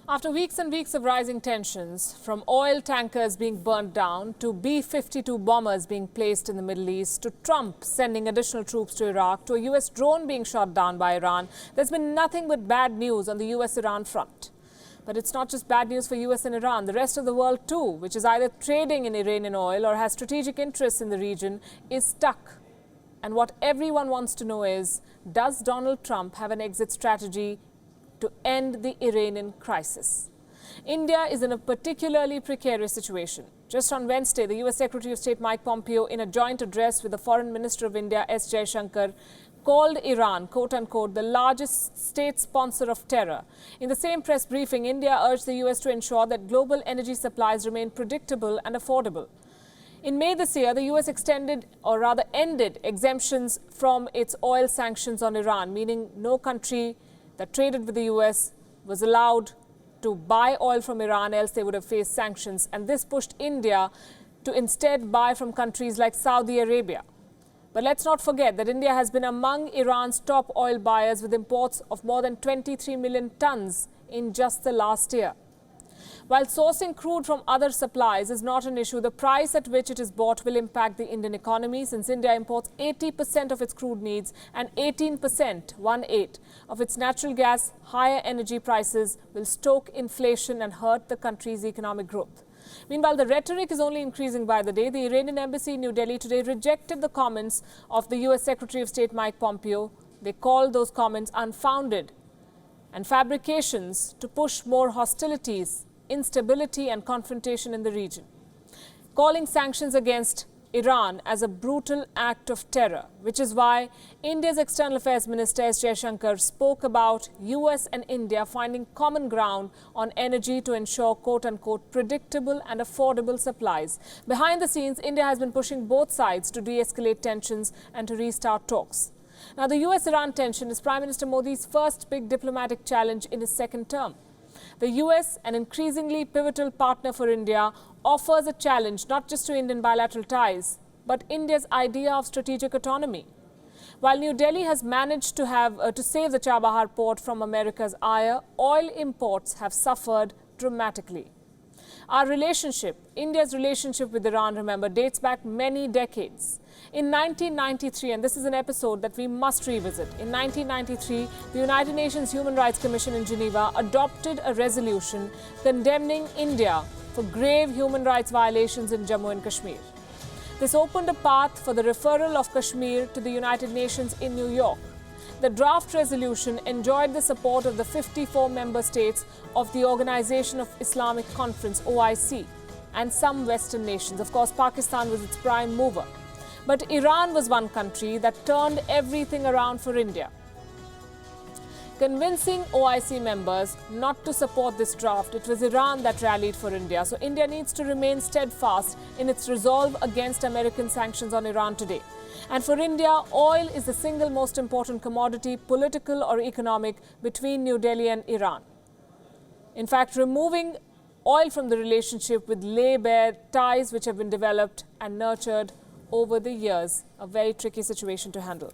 After weeks and weeks of rising tensions, from oil tankers being burnt down to B-52 bombers being placed in the Middle East, to Trump sending additional troops to Iraq, to a U.S. drone being shot down by Iran, there's been nothing but bad news on the U.S.-Iran front. But it's not just bad news for U.S. and Iran. The rest of the world too, which is either trading in Iranian oil or has strategic interests in the region, is stuck. And what everyone wants to know is, does Donald Trump have an exit strategy to end the Iranian crisis? India is in a particularly precarious situation. Just on Wednesday, the U.S. Secretary of State Mike Pompeo, in a joint address with the Foreign Minister of India, S. Jaishankar, called Iran, quote-unquote, the largest state sponsor of terror. In the same press briefing, India urged the U.S. to ensure that global energy supplies remain predictable and affordable. In May this year, the U.S. extended, or rather ended, exemptions from its oil sanctions on Iran, meaning no country that traded with the U.S. was allowed to buy oil from Iran, else they would have faced sanctions. And this pushed India to instead buy from countries like Saudi Arabia. But let's not forget that India has been among Iran's top oil buyers, with imports of more than 23 million tons in just the last year. While sourcing crude from other supplies is not an issue, the price at which it is bought will impact the Indian economy, since India imports 80% of its crude needs and 18%, 1/8, of its natural gas. Higher energy prices will stoke inflation and hurt the country's economic growth. Meanwhile, the rhetoric is only increasing by the day. The Iranian embassy in New Delhi today rejected the comments of the U.S. Secretary of State Mike Pompeo. They called those comments unfounded and fabrications to push more hostilities, instability and confrontation in the region, calling sanctions against Iran as a brutal act of terror, which is why India's External Affairs Minister S. Jaishankar spoke about U.S. and India finding common ground on energy to ensure, quote-unquote, predictable and affordable supplies. Behind the scenes, India has been pushing both sides to de-escalate tensions and to restart talks. Now, the U.S.-Iran tension is Prime Minister Modi's first big diplomatic challenge in his second term. The U.S., an increasingly pivotal partner for India, offers a challenge not just to Indian bilateral ties, but India's idea of strategic autonomy. While New Delhi has managed to save the Chabahar port from America's ire, oil imports have suffered dramatically. Our relationship, India's relationship with Iran, remember, dates back many decades. In 1993, and this is an episode that we must revisit, in 1993, the United Nations Human Rights Commission in Geneva adopted a resolution condemning India for grave human rights violations in Jammu and Kashmir. This opened a path for the referral of Kashmir to the United Nations in New York. The draft resolution enjoyed the support of the 54 member states of the Organization of Islamic Conference, OIC, and some Western nations. Of course, Pakistan was its prime mover. But Iran was one country that turned everything around for India, convincing OIC members not to support this draft. It was Iran that rallied for India. So India needs to remain steadfast in its resolve against American sanctions on Iran today. And for India, oil is the single most important commodity, political or economic, between New Delhi and Iran. In fact, removing oil from the relationship would lay bare ties which have been developed and nurtured over the years, a very tricky situation to handle.